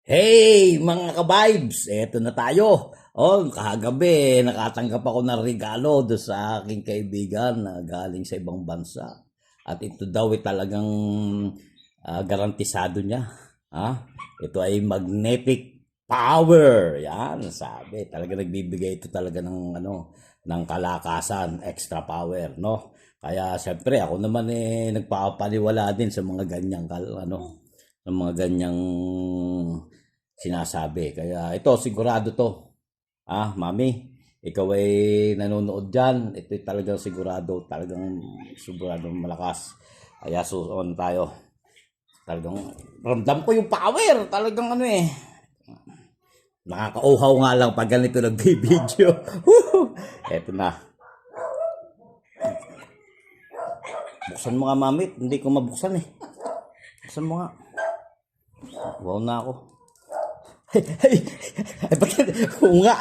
Hey, mga ka-vibes! Eto na tayo. Kahagabi, nakatanggap ako ng regalo do sa aking kaibigan na galing sa ibang bansa. At ito daw ay talagang garantisado niya. Ito ay magnetic power. Yan, sabi. Talaga nagbibigay ito talaga ng kalakasan, extra power, no? Kaya siyempre ako naman nagpapaniwala din sa mga ganyang ng mga ganyang sinasabi. Kaya ito, sigurado to. Mami, ikaw ay nanonood dyan. Ito ay talagang sigurado malakas. Kaya suon tayo. Talagang ramdam ko yung power. Talagang nakakauhaw nga lang pag ganito nagbibideo. Eto na. Buksan mo nga, mami. Hindi ko mabuksan eh. Buksan mo nga. Wow na ako. Ay, bakit? Oo nga.